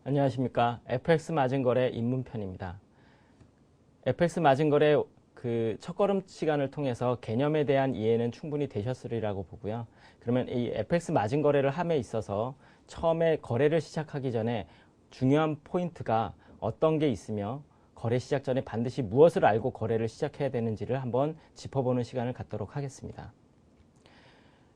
안녕하십니까. FX 마진거래 입문편입니다. FX 마진거래 그 첫걸음 시간을 통해서 개념에 대한 이해는 충분히 되셨으리라고 보고요. 그러면 이 FX 마진거래를 함에 있어서 처음에 거래를 시작하기 전에 중요한 포인트가 어떤 게 있으며 거래 시작 전에 반드시 무엇을 알고 거래를 시작해야 되는지를 한번 짚어보는 시간을 갖도록 하겠습니다.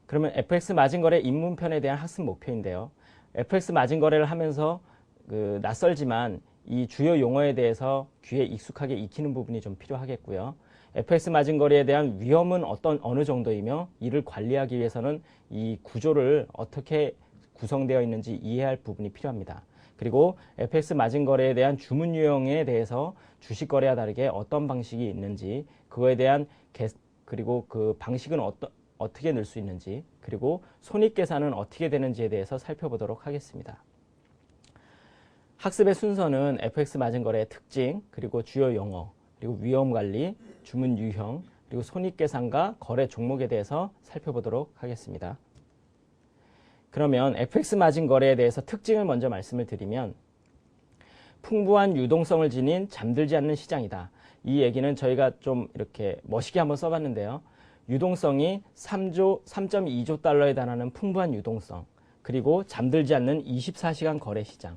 그러면 FX 마진거래 입문편에 대한 학습 목표인데요. FX 마진거래를 하면서 낯설지만 이 주요 용어에 대해서 귀에 익숙하게 익히는 부분이 좀 필요하겠고요. FX 마진거래에 대한 위험은 어느 정도이며 이를 관리하기 위해서는 이 구조를 어떻게 구성되어 있는지 이해할 부분이 필요합니다. 그리고 FX 마진거래에 대한 주문 유형에 대해서 주식거래와 다르게 어떤 방식이 있는지 그거에 대한 그리고 그 방식은 어떻게 넣을 수 있는지 그리고 손익계산은 어떻게 되는지에 대해서 살펴보도록 하겠습니다. 학습의 순서는 FX 마진거래의 특징, 그리고 주요 용어, 그리고 위험관리, 주문 유형, 그리고 손익계산과 거래 종목에 대해서 살펴보도록 하겠습니다. 그러면 FX 마진거래에 대해서 특징을 먼저 말씀을 드리면 풍부한 유동성을 지닌 잠들지 않는 시장이다. 이 얘기는 저희가 좀 이렇게 멋있게 한번 써봤는데요. 유동성이 3.2조 달러에 달하는 풍부한 유동성, 그리고 잠들지 않는 24시간 거래 시장.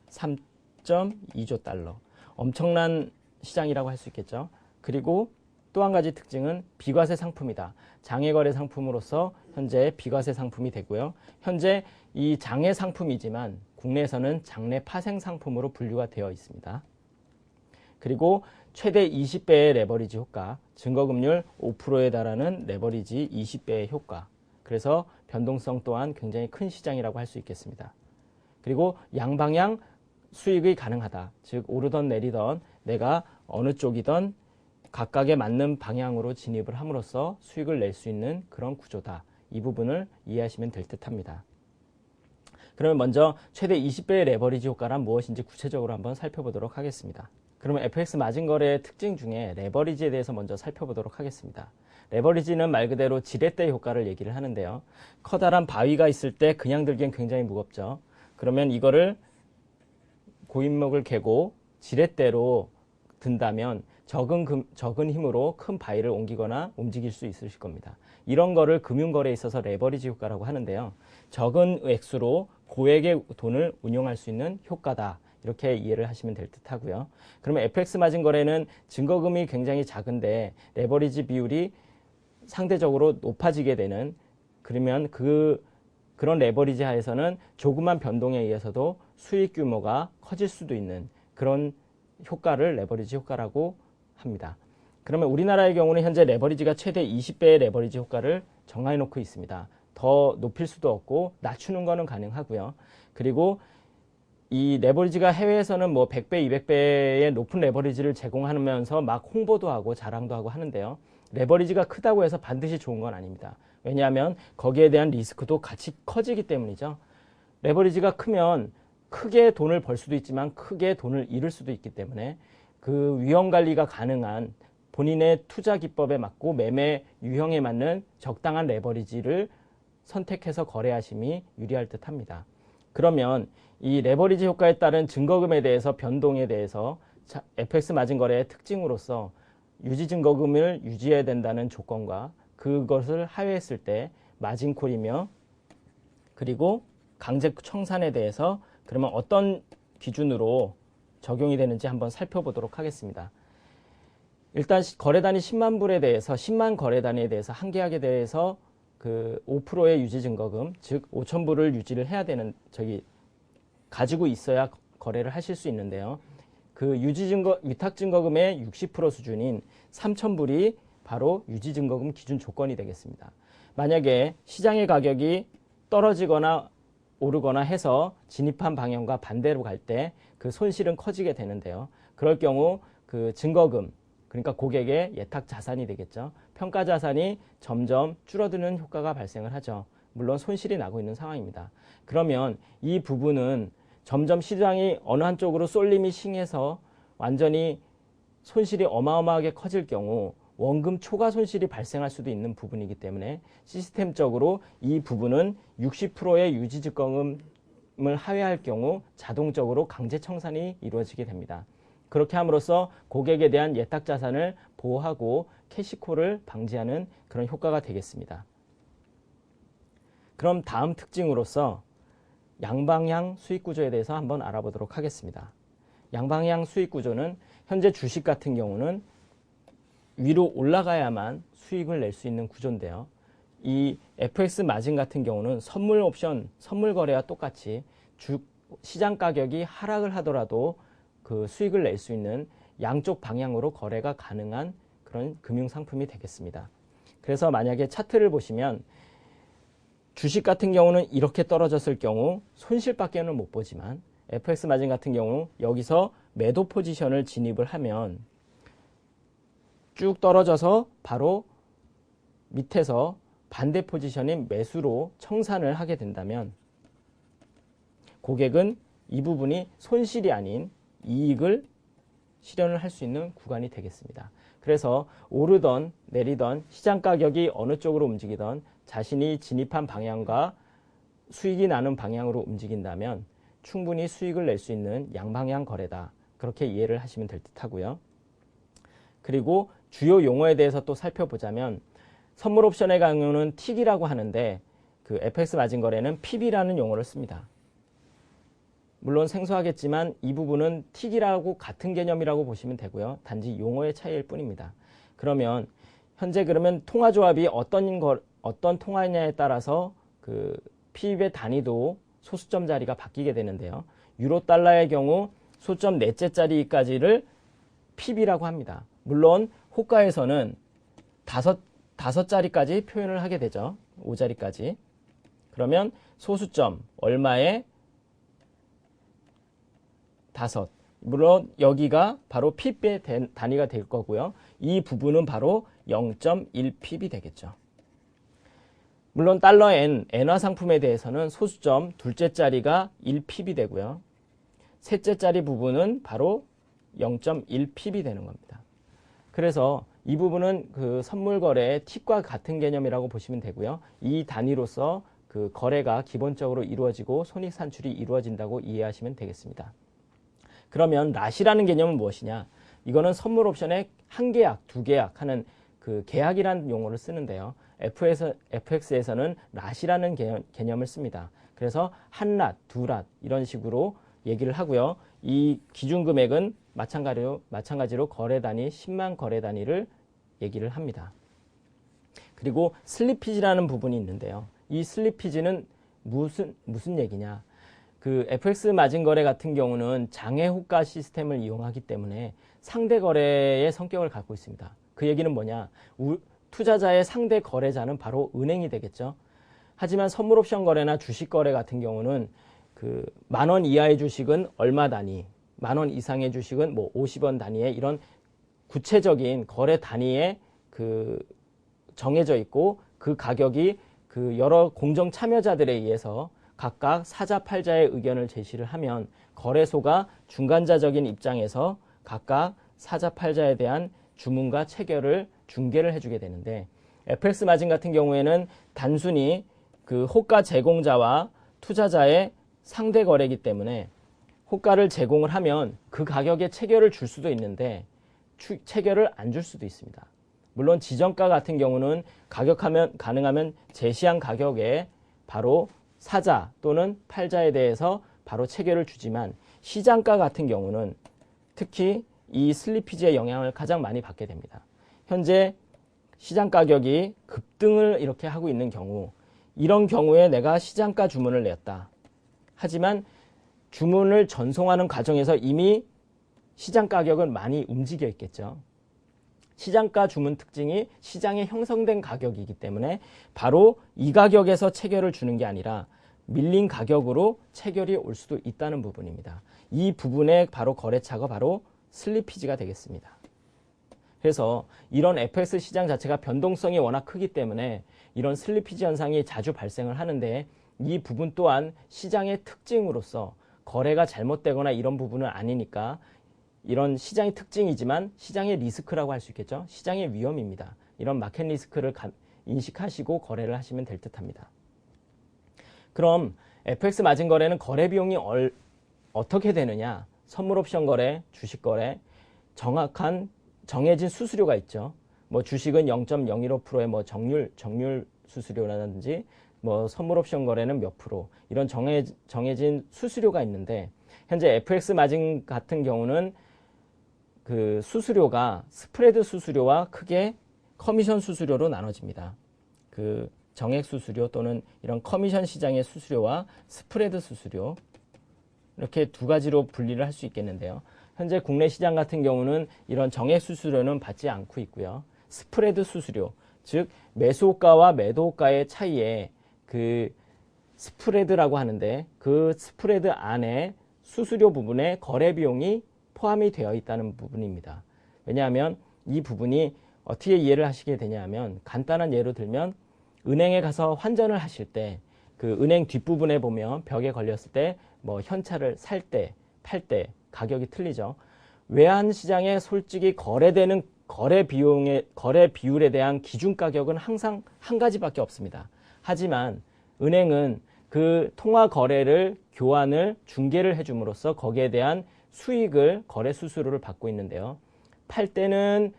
3.2조 달러. 엄청난 시장이라고 할 수 있겠죠. 그리고 또 한 가지 특징은 비과세 상품이다. 장외거래 상품으로서 현재 비과세 상품이 되고요. 현재 이 장외 상품이지만 국내에서는 장내 파생 상품으로 분류가 되어 있습니다. 그리고 최대 20배의 레버리지 효과, 증거금률 5%에 달하는 레버리지 20배의 효과. 그래서 변동성 또한 굉장히 큰 시장이라고 할 수 있겠습니다. 그리고 양방향 수익이 가능하다. 즉 오르던 내리던 내가 어느 쪽이든 각각에 맞는 방향으로 진입을 함으로써 수익을 낼 수 있는 그런 구조다. 이 부분을 이해하시면 될 듯합니다. 그러면 먼저 최대 20배의 레버리지 효과란 무엇인지 구체적으로 한번 살펴보도록 하겠습니다. 그러면 FX 마진거래의 특징 중에 레버리지에 대해서 먼저 살펴보도록 하겠습니다. 레버리지는 말 그대로 지렛대 효과를 얘기를 하는데요. 커다란 바위가 있을 때 그냥 들기엔 굉장히 무겁죠. 그러면 이거를 고인목을 개고 지렛대로 든다면 적은 힘으로 큰 바위를 옮기거나 움직일 수 있으실 겁니다. 이런 거를 금융거래에 있어서 레버리지 효과라고 하는데요. 적은 액수로 고액의 돈을 운용할 수 있는 효과다. 이렇게 이해를 하시면 될 듯 하고요. 그러면 FX 마진 거래는 증거금이 굉장히 작은데 레버리지 비율이 상대적으로 높아지게 되는, 그러면 그런 레버리지 하에서는 조그만 변동에 의해서도 수익 규모가 커질 수도 있는 그런 효과를 레버리지 효과라고 합니다. 그러면 우리나라의 경우는 현재 레버리지가 최대 20배의 레버리지 효과를 정해 놓고 있습니다. 더 높일 수도 없고 낮추는 거는 가능하고요. 그리고 이 레버리지가 해외에서는 뭐 100배, 200배의 높은 레버리지를 제공하면서 막 홍보도 하고 자랑도 하고 하는데요. 레버리지가 크다고 해서 반드시 좋은 건 아닙니다. 왜냐하면 거기에 대한 리스크도 같이 커지기 때문이죠. 레버리지가 크면 크게 돈을 벌 수도 있지만 크게 돈을 잃을 수도 있기 때문에 그 위험 관리가 가능한 본인의 투자 기법에 맞고 매매 유형에 맞는 적당한 레버리지를 선택해서 거래하심이 유리할 듯 합니다. 그러면 이 레버리지 효과에 따른 증거금에 대해서 변동에 대해서 FX 마진 거래의 특징으로서 유지 증거금을 유지해야 된다는 조건과 그것을 하회했을 때 마진콜이며 그리고 강제 청산에 대해서 그러면 어떤 기준으로 적용이 되는지 한번 살펴보도록 하겠습니다. 일단 거래단위 10만 불에 대해서 10만 거래단위에 대해서 한 계약에 대해서 그 5%의 유지 증거금, 즉 5천 불을 유지를 해야 되는 가지고 있어야 거래를 하실 수 있는데요. 그 위탁 증거금의 60% 수준인 3천 불이 바로 유지 증거금 기준 조건이 되겠습니다. 만약에 시장의 가격이 떨어지거나 오르거나 해서 진입한 방향과 반대로 갈 때 그 손실은 커지게 되는데요. 그럴 경우 그 증거금, 그러니까 고객의 예탁 자산이 되겠죠. 평가 자산이 점점 줄어드는 효과가 발생을 하죠. 물론 손실이 나고 있는 상황입니다. 그러면 이 부분은 점점 시장이 어느 한쪽으로 쏠림이 싱해서 완전히 손실이 어마어마하게 커질 경우 원금 초과 손실이 발생할 수도 있는 부분이기 때문에 시스템적으로 이 부분은 60%의 유지 증거금을 자금을 하회할 경우 자동적으로 강제 청산이 이루어지게 됩니다. 그렇게 함으로써 고객에 대한 예탁 자산을 보호하고 캐시콜을 방지하는 그런 효과가 되겠습니다. 그럼 다음 특징으로서 양방향 수익 구조에 대해서 한번 알아보도록 하겠습니다. 양방향 수익 구조는 현재 주식 같은 경우는 위로 올라가야만 수익을 낼 수 있는 구조인데요. 이 FX 마진 같은 경우는 선물 옵션, 선물 거래와 똑같이 시장 가격이 하락을 하더라도 그 수익을 낼 수 있는 양쪽 방향으로 거래가 가능한 그런 금융 상품이 되겠습니다. 그래서 만약에 차트를 보시면 주식 같은 경우는 이렇게 떨어졌을 경우 손실밖에는 못 보지만 FX 마진 같은 경우 여기서 매도 포지션을 진입을 하면 쭉 떨어져서 바로 밑에서 반대 포지션인 매수로 청산을 하게 된다면 고객은 이 부분이 손실이 아닌 이익을 실현을 할 수 있는 구간이 되겠습니다. 그래서 오르던 내리던 시장 가격이 어느 쪽으로 움직이던 자신이 진입한 방향과 수익이 나는 방향으로 움직인다면 충분히 수익을 낼 수 있는 양방향 거래다. 그렇게 이해를 하시면 될 듯 하고요. 그리고 주요 용어에 대해서 또 살펴보자면 선물 옵션의 경우는 틱이라고 하는데 그 FX 마진 거래는 PB라는 용어를 씁니다. 물론 생소하겠지만 이 부분은 틱이라고 같은 개념이라고 보시면 되고요. 단지 용어의 차이일 뿐입니다. 그러면 현재 그러면 통화 조합이 어떤 통화냐에 따라서 그 PB의 단위도 소수점 자리가 바뀌게 되는데요. 유로 달러의 경우 소점 넷째 자리까지를 PB라고 합니다. 물론 호가에서는 다섯 자리까지 표현을 하게 되죠. 5자리까지. 그러면 소수점 얼마에 5. 물론 여기가 바로 PB의 단위가 될 거고요. 이 부분은 바로 0.1PB 되겠죠. 물론 달러 엔화 상품에 대해서는 소수점 둘째 자리가 1PB 되고요. 셋째 자리 부분은 바로 0.1PB 되는 겁니다. 그래서 이 부분은 그 선물 거래의 틱과 같은 개념이라고 보시면 되고요. 이 단위로서 그 거래가 기본적으로 이루어지고 손익 산출이 이루어진다고 이해하시면 되겠습니다. 그러면 낫이라는 개념은 무엇이냐? 이거는 선물 옵션의 한 계약, 두 계약 하는 그 계약이라는 용어를 쓰는데요. FX에서는 낫이라는 개념을 씁니다. 그래서 한 낫, 두 낫 이런 식으로 얘기를 하고요. 이 기준 금액은 마찬가지로 거래 단위 10만 거래 단위를 얘기를 합니다. 그리고 슬리피지라는 부분이 있는데요. 이 슬리피지는 무슨 얘기냐? 그 FX 마진 거래 같은 경우는 장외 호가 시스템을 이용하기 때문에 상대 거래의 성격을 갖고 있습니다. 그 얘기는 뭐냐? 투자자의 상대 거래자는 바로 은행이 되겠죠. 하지만 선물 옵션 거래나 주식 거래 같은 경우는 그 10,000원 이하의 주식은 얼마 단위, 10,000원 이상의 주식은 뭐 50원 단위의 이런 구체적인 거래 단위에 그 정해져 있고 그 가격이 그 여러 공정 참여자들에 의해서 각각 사자 팔자의 의견을 제시를 하면 거래소가 중간자적인 입장에서 각각 사자 팔자에 대한 주문과 체결을 중개를 해주게 되는데 FX 마진 같은 경우에는 단순히 그 호가 제공자와 투자자의 상대 거래이기 때문에 호가를 제공을 하면 그 가격에 체결을 줄 수도 있는데 체결을 안 줄 수도 있습니다. 물론 지정가 같은 경우는 가능하면 제시한 가격에 바로 사자 또는 팔자에 대해서 바로 체결을 주지만 시장가 같은 경우는 특히 이 슬리피지의 영향을 가장 많이 받게 됩니다. 현재 시장 가격이 급등을 이렇게 하고 있는 경우 이런 경우에 내가 시장가 주문을 냈다. 하지만 주문을 전송하는 과정에서 이미 시장 가격은 많이 움직여 있겠죠. 시장가 주문 특징이 시장에 형성된 가격이기 때문에 바로 이 가격에서 체결을 주는 게 아니라 밀린 가격으로 체결이 올 수도 있다는 부분입니다. 이 부분의 바로 거래차가 바로 슬리피지가 되겠습니다. 그래서 이런 FX 시장 자체가 변동성이 워낙 크기 때문에 이런 슬리피지 현상이 자주 발생을 하는데 이 부분 또한 시장의 특징으로서 거래가 잘못되거나 이런 부분은 아니니까 이런 시장의 특징이지만 시장의 리스크라고 할 수 있겠죠. 시장의 위험입니다. 이런 마켓 리스크를 인식하시고 거래를 하시면 될 듯합니다. 그럼 FX 마진 거래는 거래 비용이 어떻게 되느냐? 선물 옵션 거래, 주식 거래, 정확한 정해진 수수료가 있죠. 뭐 주식은 0.015%의 뭐 정률 수수료라든지 뭐 선물 옵션 거래는 몇 프로 이런 정해진 수수료가 있는데 현재 FX 마진 같은 경우는 그 수수료가 스프레드 수수료와 크게 커미션 수수료로 나눠집니다. 그 정액 수수료 또는 이런 커미션 시장의 수수료와 스프레드 수수료 이렇게 두 가지로 분리를 할 수 있겠는데요. 현재 국내 시장 같은 경우는 이런 정액 수수료는 받지 않고 있고요. 스프레드 수수료, 즉 매수호가와 매도호가의 차이에 그 스프레드라고 하는데 그 스프레드 안에 수수료 부분에 거래 비용이 포함이 되어 있다는 부분입니다. 왜냐하면 이 부분이 어떻게 이해를 하시게 되냐면 간단한 예로 들면 은행에 가서 환전을 하실 때 그 은행 뒷부분에 보면 벽에 걸렸을 때 뭐 현찰을 살 때, 팔 때 가격이 틀리죠. 외환 시장에 솔직히 거래되는 거래 비율에 대한 기준 가격은 항상 한 가지밖에 없습니다. 하지만 은행은 그 통화 거래를 교환을 중개를 해줌으로써 거기에 대한 수익을 거래 수수료를 받고 있는데요. 팔 때는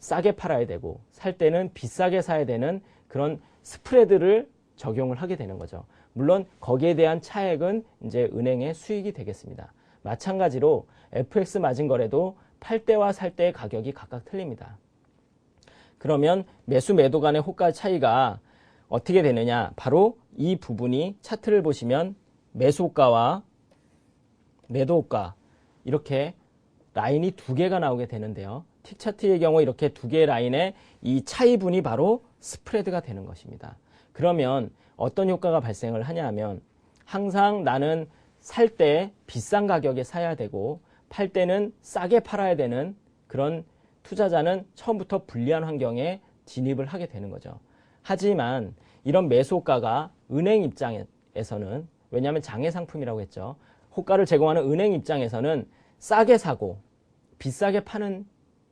싸게 팔아야 되고 살 때는 비싸게 사야 되는 그런 스프레드를 적용을 하게 되는 거죠. 물론 거기에 대한 차액은 이제 은행의 수익이 되겠습니다. 마찬가지로 FX 마진 거래도 팔 때와 살 때의 가격이 각각 틀립니다. 그러면 매수 매도 간의 호가 차이가 어떻게 되느냐? 바로 이 부분이 차트를 보시면 매수호가와 매도호가 이렇게 라인이 두 개가 나오게 되는데요. 틱 차트의 경우 이렇게 두 개의 라인의 이 차이분이 바로 스프레드가 되는 것입니다. 그러면 어떤 효과가 발생을 하냐 하면 항상 나는 살 때 비싼 가격에 사야 되고 팔 때는 싸게 팔아야 되는 그런 투자자는 처음부터 불리한 환경에 진입을 하게 되는 거죠. 하지만 이런 매수호가가 은행 입장에서는 왜냐하면 장외 상품이라고 했죠. 호가를 제공하는 은행 입장에서는 싸게 사고 비싸게 파는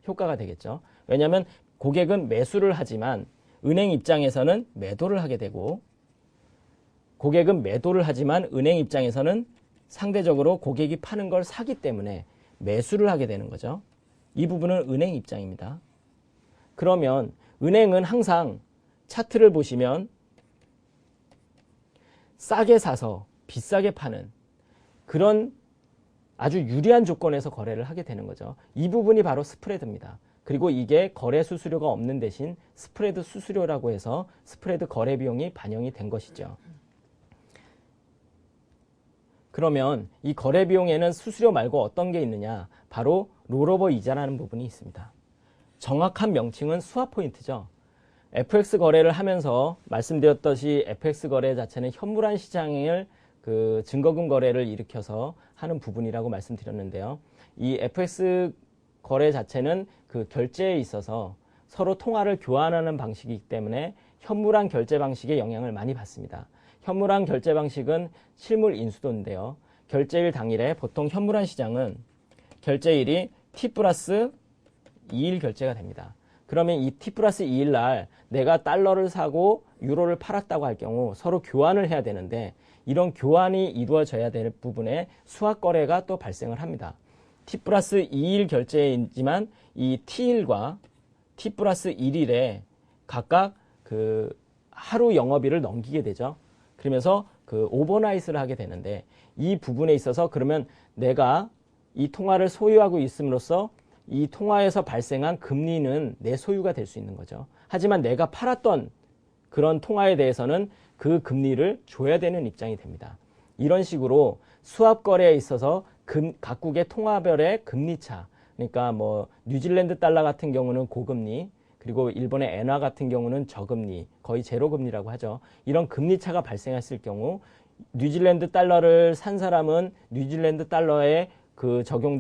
효과가 되겠죠. 왜냐하면 고객은 매수를 하지만 은행 입장에서는 매도를 하게 되고 고객은 매도를 하지만 은행 입장에서는 상대적으로 고객이 파는 걸 사기 때문에 매수를 하게 되는 거죠. 이 부분은 은행 입장입니다. 그러면 은행은 항상 차트를 보시면 싸게 사서 비싸게 파는 그런 아주 유리한 조건에서 거래를 하게 되는 거죠. 이 부분이 바로 스프레드입니다. 그리고 이게 거래 수수료가 없는 대신 스프레드 수수료라고 해서 스프레드 거래 비용이 반영이 된 것이죠. 그러면 이 거래 비용에는 수수료 말고 어떤 게 있느냐? 바로 롤오버 이자라는 부분이 있습니다. 정확한 명칭은 수화 포인트죠. FX 거래를 하면서 말씀드렸듯이 FX 거래 자체는 현물환 시장을 그 증거금 거래를 일으켜서 하는 부분이라고 말씀드렸는데요. 이 FX 거래 자체는 그 결제에 있어서 서로 통화를 교환하는 방식이기 때문에 현물환 결제 방식에 영향을 많이 받습니다. 현물환 결제 방식은 실물 인수도인데요. 결제일 당일에 보통 현물환 시장은 결제일이 T 플러스 2일 결제가 됩니다. 그러면 이 T 플러스 2일 날 내가 달러를 사고 유로를 팔았다고 할 경우 서로 교환을 해야 되는데 이런 교환이 이루어져야 될 부분에 수학 거래가 또 발생을 합니다. T 플러스 2일 결제이지만 이 T일과 T 플러스 1일에 각각 그 하루 영업일을 넘기게 되죠. 그러면서 그 오버나잇을 하게 되는데 이 부분에 있어서 그러면 내가 이 통화를 소유하고 있음으로써 이 통화에서 발생한 금리는 내 소유가 될 수 있는 거죠. 하지만 내가 팔았던 그런 통화에 대해서는 그 금리를 줘야 되는 입장이 됩니다. 이런 식으로 수합 거래에 있어서 각국의 통화별의 금리 차, 그러니까 뭐 뉴질랜드 달러 같은 경우는 고금리, 그리고 일본의 엔화 같은 경우는 저금리, 거의 제로금리라고 하죠. 이런 금리 차가 발생했을 경우 뉴질랜드 달러를 산 사람은 뉴질랜드 달러에 그 적용된